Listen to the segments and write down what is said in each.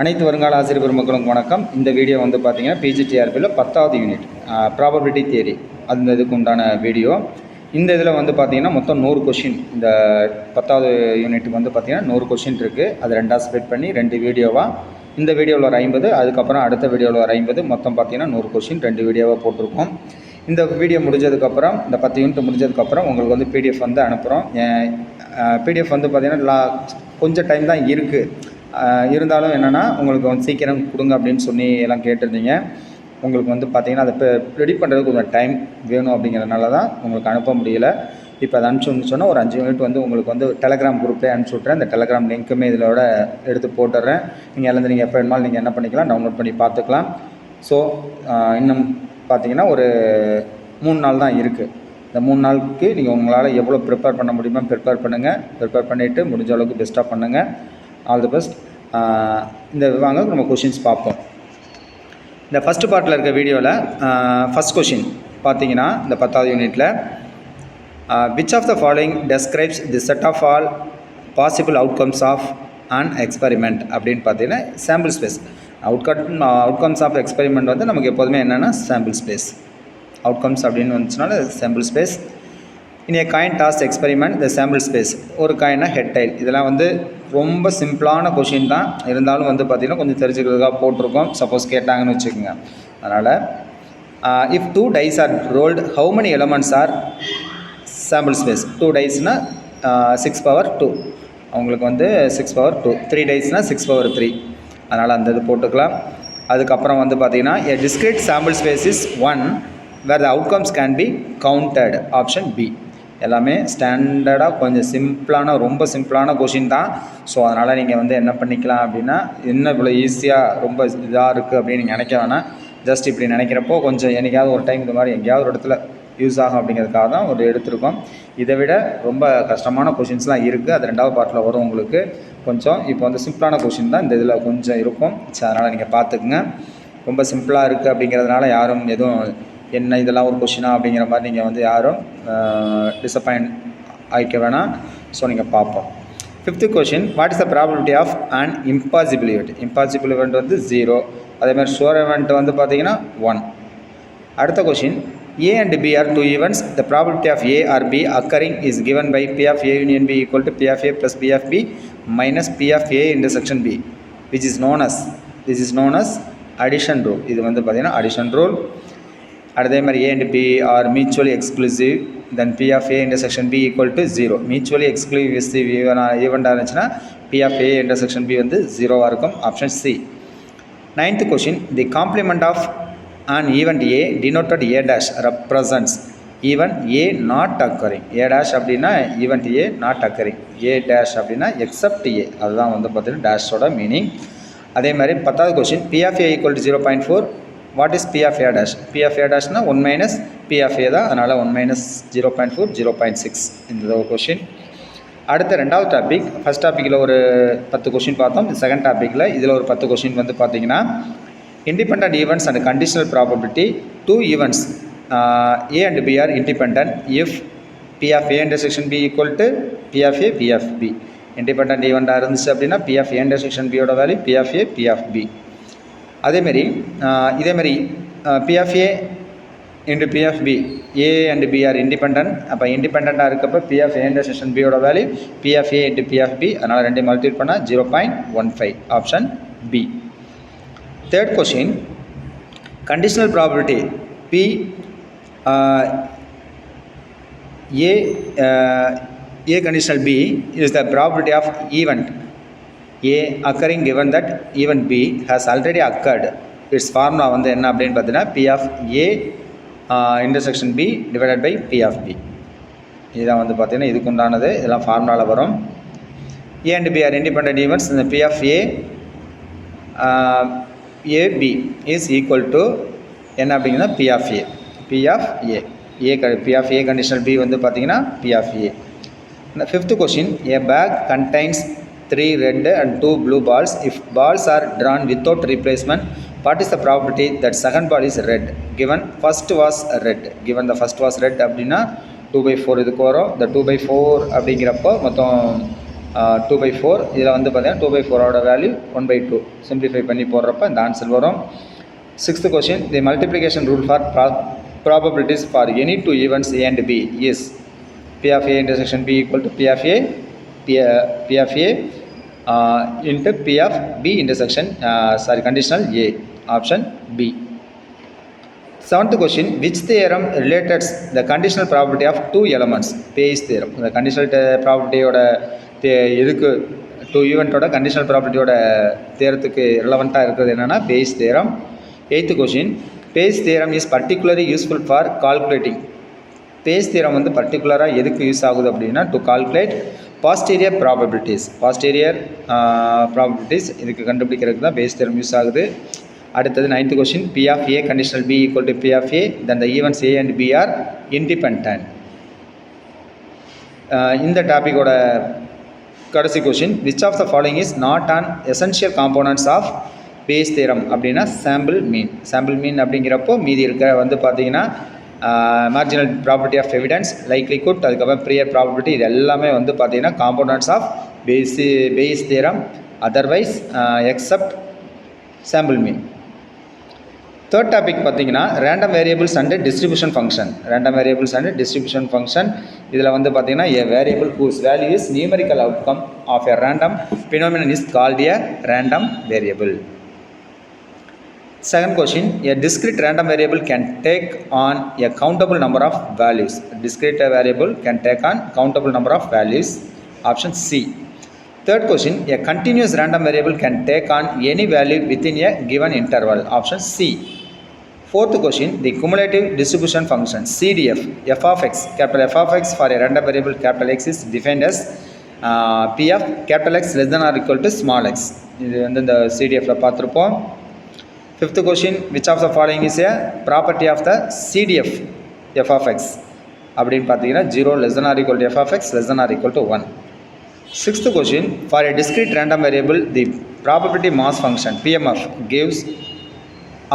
அனைத்து வருங்கால ஆசிரியர் பெருமக்களுக்கும் வணக்கம். இந்த வீடியோ வந்து பார்த்தீங்கன்னா பிஜிடிஆர்பியில் 10வது யூனிட் ப்ராபபிலிட்டி தியரி அந்த இதுக்கு உண்டான வீடியோ. இந்த இதில் வந்து பார்த்தீங்கன்னா மொத்தம் 100 கொஷின். இந்த 10வது யூனிட்டுக்கு வந்து பார்த்தீங்கன்னா 100 கொஷின் இருக்குது. அது ரெண்டாக ஸ்ப்ளிட் பண்ணி 2 வீடியோவாக, இந்த வீடியோவில் ஒரு 50, அதுக்கப்புறம் அடுத்த வீடியோவில் ஒரு 50, மொத்தம் பார்த்தீங்கன்னா 100 கொஷின் 2 வீடியோவாக போட்டிருக்கோம். இந்த வீடியோ முடிஞ்சதுக்கப்புறம், இந்த 10 யூனிட் முடிஞ்சதுக்கப்புறம் உங்களுக்கு வந்து பிடிஎஃப் வந்து அனுப்புகிறோம். பிடிஎஃப் வந்து பார்த்தீங்கன்னா கொஞ்சம் டைம் தான் இருக்குது. இருந்தாலும் என்னென்னா உங்களுக்கு வந்து சீக்கிரம் கொடுங்க அப்படின்னு சொல்லி எல்லாம் கேட்டிருந்தீங்க. உங்களுக்கு வந்து பார்த்திங்கன்னா அதை ரெடி பண்ணுறதுக்கு கொஞ்சம் டைம் வேணும் அப்படிங்கிறதுனால தான் உங்களுக்கு அனுப்ப முடியல. இப்போ அதை அனுப்பிச்சு சொன்னால் ஒரு 5 யூனிட் வந்து உங்களுக்கு வந்து டெலகிராம் குரூப்லேயே அனுப்பிச்சி விட்றேன். இந்த டெலகிராம் லிங்க்குமே இதோட எடுத்து போட்டுடுறேன். நீங்கள் எப்போ வேணுமாலும் நீங்கள் என்ன பண்ணிக்கலாம், டவுன்லோட் பண்ணி பார்த்துக்கலாம். ஸோ இன்னும் பார்த்திங்கன்னா ஒரு 3 நாள் தான் இருக்குது. இந்த 3 நாளுக்கு நீங்கள் உங்களால் எவ்வளோ ப்ரிப்பேர் பண்ண முடியுமோ ப்ரிப்பேர் பண்ணுங்கள். ப்ரிப்பேர் பண்ணிவிட்டு முடிஞ்ச அளவுக்கு பெஸ்ட்டாக பண்ணுங்கள். All the best. இந்த வாங்க நம்ம கொஷின்ஸ் பார்ப்போம். இந்த ஃபஸ்ட்டு பார்ட்டில் இருக்க வீடியோவில் ஃபஸ்ட் கொஷின் பார்த்தீங்கன்னா இந்த 10வது யூனிட்டில் which of the following describes the set of all possible outcomes of an experiment அப்படின்னு பார்த்தீங்கன்னா sample space. Outcomes of experiment வந்து நமக்கு எப்போதுமே என்னென்னா சாம்பிள் ஸ்பேஸ். அவுட்கம்ஸ் அப்படின்னு வந்துச்சுனால sample space. In a coin toss experiment the sample space. ஒரு காயின்னா ஹெட் டைல். இதெல்லாம் வந்து ரொம்ப சிம்பிளான கொஷின் தான். இருந்தாலும் வந்து பார்த்திங்கன்னா கொஞ்சம் தெரிஞ்சுக்கிறதுக்காக போட்டிருக்கோம். சப்போஸ் கேட்டாங்கன்னு வச்சுக்கோங்க. அதனால் if 2 dice are rolled how many elements are sample space? 2 diceனா 6/2. அவங்களுக்கு வந்து 6/2. 3 diceனா 6/3. அதனால் அந்த இது போட்டுக்கலாம். அதுக்கப்புறம் வந்து பார்த்திங்கன்னா a discrete sample space is one where the outcomes can be counted. Option B. எல்லாமே ஸ்டாண்டர்டாக கொஞ்சம் சிம்பிளான, ரொம்ப சிம்பிளான கொஷின் தான். ஸோ அதனால் நீங்கள் வந்து என்ன பண்ணிக்கலாம் அப்படின்னா, என்ன இவ்வளோ ஈஸியாக ரொம்ப இதாக இருக்குது அப்படின்னு நீங்கள் நினைக்க வேணாம். ஜஸ்ட் இப்படி நினைக்கிறப்போ கொஞ்சம் என்றைக்காவது ஒரு டைம் இந்த மாதிரி எங்கேயாவது ஒரு இடத்துல யூஸ் ஆகும் அப்படிங்கிறதுக்காக தான் ஒரு எடுத்திருக்கோம். இதை விட ரொம்ப கஷ்டமான கொஷின்ஸ்லாம் இருக்குது. அது 2வது பார்ட்டில் வரும் உங்களுக்கு. கொஞ்சம் இப்போ வந்து சிம்பிளான கொஷின் தான் இந்த இதில் கொஞ்சம் இருக்கும். ஸோ அதனால் நீங்கள் பார்த்துக்குங்க. ரொம்ப சிம்பிளாக இருக்குது அப்படிங்கிறதுனால யாரும் எதுவும் என்ன இதெல்லாம் ஒரு கொஷினா அப்படிங்கிற மாதிரி நீங்கள் வந்து யாரும் டிசப்பாயிண்ட் ஆகிக்க வேணாம். ஸோ நீங்கள் பார்ப்போம். 5th question what is the probability of and impossible event? Impossible event வந்து 0. அதேமாதிரி ஷுவர் இவெண்ட் வந்து பார்த்தீங்கன்னா 1. அடுத்த question A and B are 2 events. The probability of A or B occurring is given by P of A union B equal to P of A plus P of B minus P of A intersection B, which is known as addition rule. இது வந்து பார்த்தீங்கன்னா addition rule. அதே மாதிரி A and B are mutually exclusive, then P of A intersection B equal to 0. mutually exclusive event இருந்துச்சுன்னா P of A intersection B வந்து 0வாக இருக்கும். Option C. 9th question the complement of an event A denoted A dash represents event A not occurring. A dash அப்படின்னா event A not occurring. A dash அப்படின்னா except A. அதுதான் வந்து பார்த்தீங்கன்னா டேஷோட meaning. அதே மாதிரி 10வது question P of A equal to 0.4. What is P of A dash? P of A dashனா 1 minus P of A தான். அதனால் 1 minus 0.4 0.6 இந்த ஒரு கொஷின். அடுத்த 2வது டாபிக். ஃபஸ்ட் டாப்பிக்கில் ஒரு 10 கொஷின் பார்த்தோம். செகண்ட் டாப்பிக்கில் இதில் ஒரு 10 கொஷின் வந்து பார்த்தீங்கன்னா independent events and conditional probability. 2 events A and B are independent if P of A intersection B equal to P of A P of B. independent event இருந்துச்சு அப்படின்னா P of A intersection B ஓட value P of A P of B. அதேமாரி இதேமாரி P of A into P of B, A and B are independent. அப்போ இண்டிபெண்ட்டாக இருக்கப்போ P of A intersection B ஓட value P of A into P of B. அதனால் 2 multiple பண்ணால் 0.15. Option B. 3rd question conditional probability P A conditional B is the probability of event A occurring given that event B has already occurred. its formula வந்து என்ன அப்படின்னு பார்த்தீங்கன்னா P of A intersection B divided by P of B. இதுதான் வந்து பார்த்தீங்கன்னா இதுக்கு உண்டானது. இதெல்லாம் ஃபார்முலாவில் வரும். A and B are independent events. இந்த P of A AB is equal to என்ன அப்படிங்கன்னா P of A. P of A. P of A conditional B வந்து பார்த்தீங்கன்னா P of A. The 5th question a bag contains 3 red and 2 blue balls. If balls are drawn without replacement, what is the probability that second ball is red given first was red? Given the first was red அப்படின்னா 2/4 இதுக்கு வரும். இந்த 2/4 அப்படிங்கிறப்போ மொத்தம் 2/4. இதில் வந்து பார்த்தீங்கன்னா 2/4ஓட value 1/2 simplify பண்ணி போடுறப்ப இந்த ஆன்சர் வரும். 6th question, the multiplication rule for probabilities for any two events A and B is P of A intersection B equal to P of A into P of B intersection conditional A, option B. 7th question, which theorem relates the conditional probability of two elements? Bayes theorem. The conditional probability oda edukku two event oda conditional probability oda theoreticku relevant ah irukradhu enna na Bayes theorem. 8th question, Bayes theorem is particularly useful for calculating. Bayes theorem வந்து பர்டிகுலராக எதுக்கு use ஆகுது அப்படின்னா to calculate பாஸ்டீரியர் probabilities. பாஸ்டீரியர் probabilities இதுக்கு கண்டுபிடிக்கிறதுக்கு தான் Bayes theorem use ஆகுது. அடுத்தது 9th question, P of A conditional B equal to P of A, then the events A and B are independent. இந்த டாப்பிக்கோட கடைசி question, which of the following is not an essential components of Bayes theorem அப்படின்னா sample mean. Sample mean அப்படிங்கிறப்போ மீதி இருக்க வந்து பார்த்தீங்கன்னா marginal property of evidence, likelihood, அதுக்கப்புறம் prior property, இது எல்லாமே வந்து பார்த்தீங்கன்னா components of Bayes theorem, otherwise except sample mean. Third topic பார்த்தீங்கன்னா random variables and distribution function. Random variables and distribution function இதில் வந்து பார்த்தீங்கன்னா a variable whose value is numerical outcome of a random phenomenon is called a random variable. Second question, a discrete random variable can take on a countable number of values. A discrete variable can take on countable number of values, option C. Third question, a continuous random variable can take on any value within a given interval, option C. Fourth question, the cumulative distribution function CDF f of x, capital F of x for a random variable capital X is defined as P of capital X less than or equal to small x. இது வந்து இந்த CDFல பார்த்துருப்போம். Fifth question, which of the following is a property of the CDF f of x அப்படின்னு பார்த்தீங்கன்னா 0 less than or equal to f of x less than or equal to 1. Sixth question, for a discrete random variable the probability mass function PMF gives,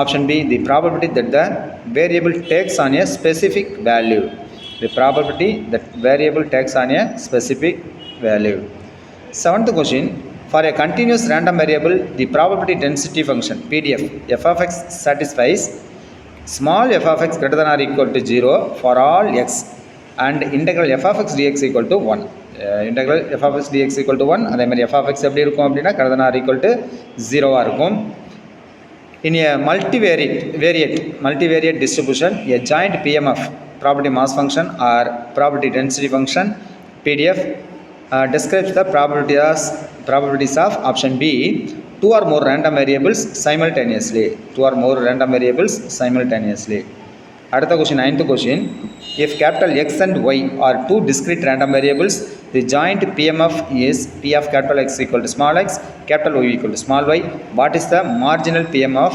option B, the probability that the variable takes on a specific value. The probability that variable takes on a specific value. Seventh question, for a continuous random variable the probability density function PDF f of x satisfies small f of x greater than or equal to 0 for all x and integral f of x dx equal to 1. Integral f of x dx equal to 1, அதே மாதிரி f of x எப்படி இருக்கும் அப்படின்னா greater than or equal to 0 இருக்கும். In a multivariate distribution, a joint PMF probability mass function or probability density function PDF describes the probabilities of, option B, two or more random variables simultaneously. Two or more random variables simultaneously. அடுத்த question, 9th question, if capital X and Y are two discrete random variables, the joint PMF is P of capital X equal to small x, capital Y equal to small y. What is the marginal PMF of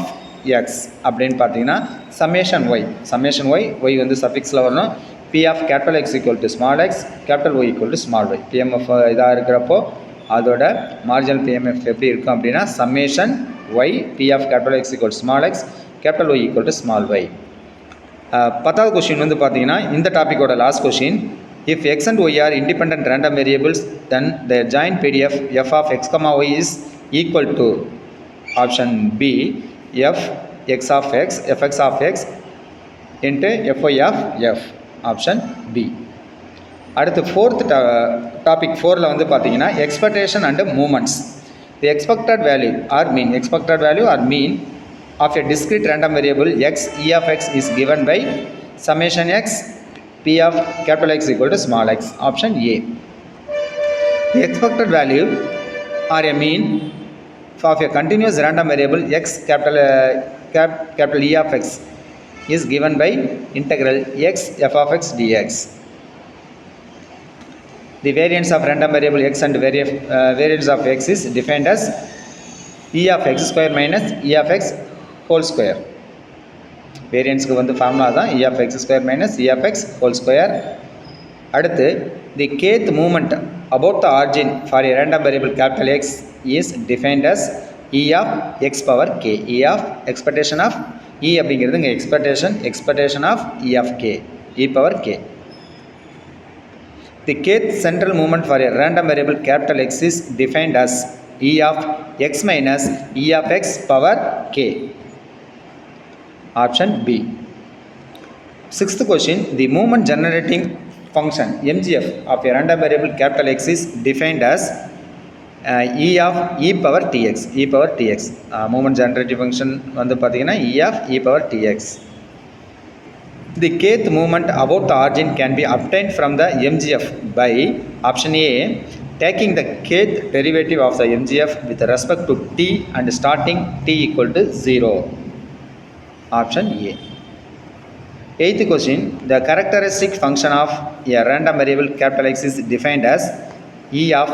X அப்படின்னு பார்த்தீங்கன்னா summation y வந்து சஃபிக்ஸில் வரணும். P of capital X equal to small x, capital Y equal to small y. PMF இதாக இருக்கிறப்போ அதோட marginal PMF எப்படி இருக்கும் அப்படின்னா summation y P of capital X equal to small x, capital Y equal to small y. 10th question வந்து பார்த்தீங்கன்னா இந்த டாப்பிக்கோட last question, if x and y are independent random variables then their joint PDF f of x comma y is equal to, option B, f x of x fx of x into fy of f, option B. அடுத்து fourth topic 4ல வந்து பார்த்தீங்கன்னா expectation and movements. The expected value or mean of a discrete random variable x e of x is given by summation x P of capital X equal to small x, option A. The expected value or a mean of a continuous random variable x capital E of x is given by integral x f of x dx. The variance of random variable x and variance of x is defined as E of x square minus E of x whole square. வேரியன்ஸ்க்கு வந்து formula தான் E of x square minus E of x whole square. அடுத்து the kth movement about the origin for a random variable capital X is defined as E of x power k. E of expectation of E அப்படிங்கிறது இங்கே expectation of E of k, E power k. The kth central movement for a random variable capital X is defined as E of x minus E of x power k. Option B. Sixth question, the movement generating function MGF of a random variable capital X is defined as E of e power tx. E power tx. Movement generating function வந்து பார்த்தீங்கன்னா E of e power tx. The kth movement about the origin can be obtained from the MGF by option A, taking the kth derivative of the MGF with respect to t and starting t equal to 0. Option A. Eighth question, the characteristic function of a random variable capital X is defined as E of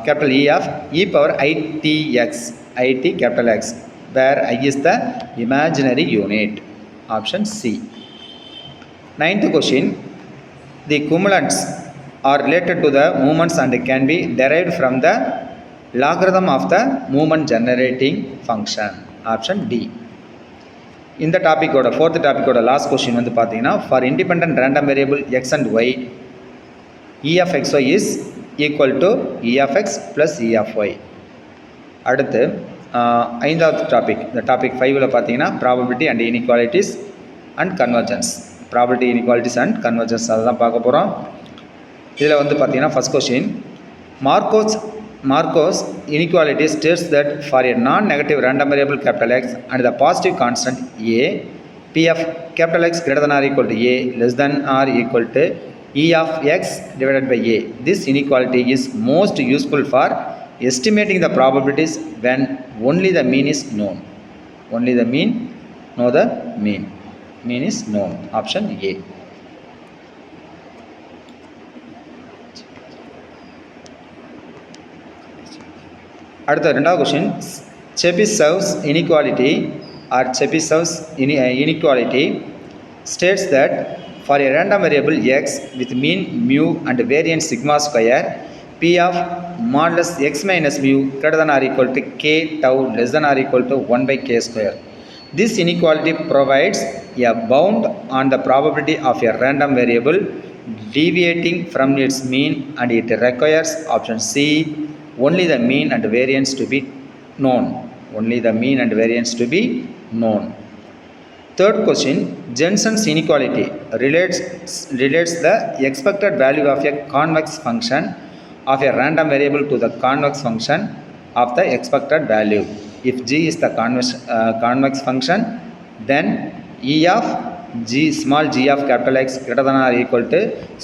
capital E of e power itx, it capital X, where I is the imaginary unit. Option C. Ninth question, the cumulants are related to the movements and can be derived from the logarithm of the movement generating function. Option D. இந்த டாப்பிக்கோட fourth டாப்பிக்கோட last question வந்து பார்த்தீங்கன்னா, for independent random variable X and Y E of X Y is equal to E of X plus E of Y. அடுத்து ஐந்தாவது topic, இந்த topic 5ல் பார்த்தீங்கன்னா probability and inequalities and convergence. Probability inequalities and convergence அதை தான் பார்க்க போகிறோம். இதில் வந்து பார்த்தீங்கன்னா first question, Markov's inequality states that for a non-negative random variable capital X and the positive constant a, p of capital X greater than or equal to a less than or equal to e of x divided by a. This inequality is most useful for estimating the probabilities when only the mean is known. Only the mean, no the mean. Mean is known. Option A. அடுத்த ரெண்டாவது question, Chebyshev's inequality or Chebyshev's inequality states that for a random variable x with mean mu and variance sigma square, p of modulus x minus mu greater than or equal to k tau less than or equal to 1 by k square. This inequality provides a bound on the probability of a random variable deviating from its mean, and it requires option C, only the mean and variance to be known. Only the mean and variance to be known. Third question, Jensen's inequality relates the expected value of a convex function of a random variable to the convex function of the expected value. If g is the convex function, then E of g, small g of capital X greater than or equal to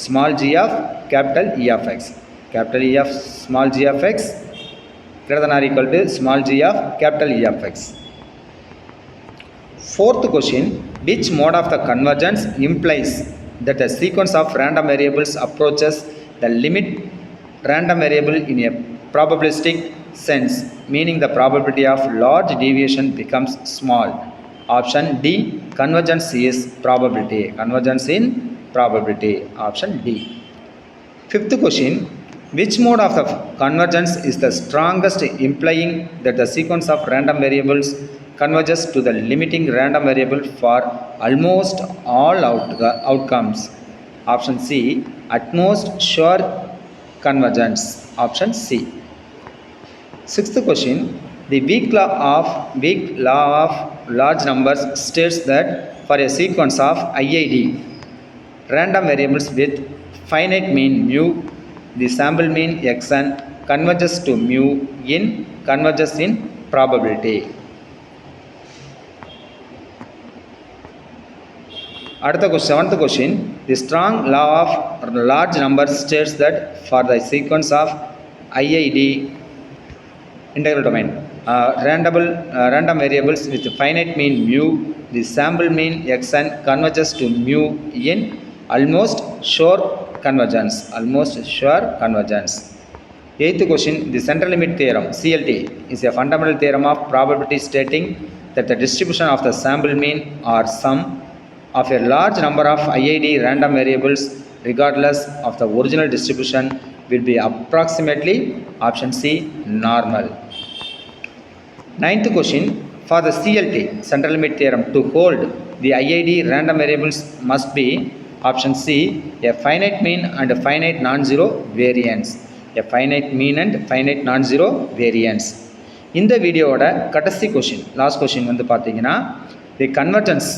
small g of capital E of x. Capital E of small g of x greater than or equal to small g of capital E of x. Fourth question, which mode of the convergence implies that a sequence of random variables approaches the limit random variable in a probabilistic sense, meaning the probability of large deviation becomes small. Option D, convergence is probability. Convergence in probability. Option D. Fifth question, which mode of the convergence is the strongest, implying that the sequence of random variables converges to the limiting random variable for almost all outcomes? Option C, at most sure convergence. Option C. Sixth question, the weak law of large numbers states that for a sequence of IID random variables with finite mean mu, the sample mean xn converges to mu converges in probability. Seventh question, the strong law of large numbers states that for the sequence of IID integral domain random variables with finite mean mu, the sample mean xn converges to mu in almost sure convergence. Almost sure convergence. Eighth question, the central limit theorem CLT is a fundamental theorem of probability stating that the distribution of the sample mean or sum of a large number of IID random variables regardless of the original distribution will be approximately option C, normal. Ninth question, for the CLT central limit theorem to hold, the IID random variables must be option C a finite mean and finite non-zero variance. a finite mean and finite non-zero variance. இந்த வீடியோவோட கடைசி question, last question வந்து பார்த்தீங்கன்னா the convergence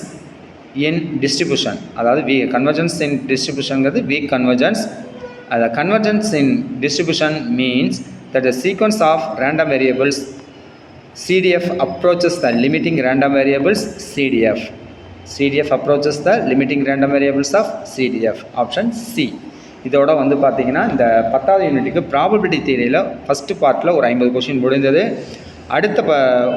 in distribution, அதாவது convergence in டிஸ்ட்ரிபியூஷனுங்கிறது weak convergence. The convergence in distribution means that the sequence of random variables CDF approaches the limiting random variables CDF. CDF approaches the limiting random variables of CDF. Option C. இதோட வந்து பார்த்தீங்கன்னா இந்த 10வது யூனிட்டுக்கு probability தியரியில் first பார்ட்டில் ஒரு 50 question முடிந்தது. அடுத்த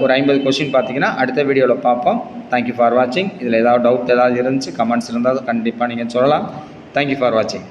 ஒரு 50 கொஷின் பார்த்தீங்கன்னா அடுத்த வீடியோவில் பார்ப்போம். தேங்க்யூ ஃபார் வாட்சிங். இதில் ஏதாவது டவுட் ஏதாவது இருந்துச்சு கமெண்ட்ஸ் இருந்தால் கண்டிப்பாக நீங்கள் சொல்லலாம். தேங்க்யூ ஃபார் வாட்சிங்.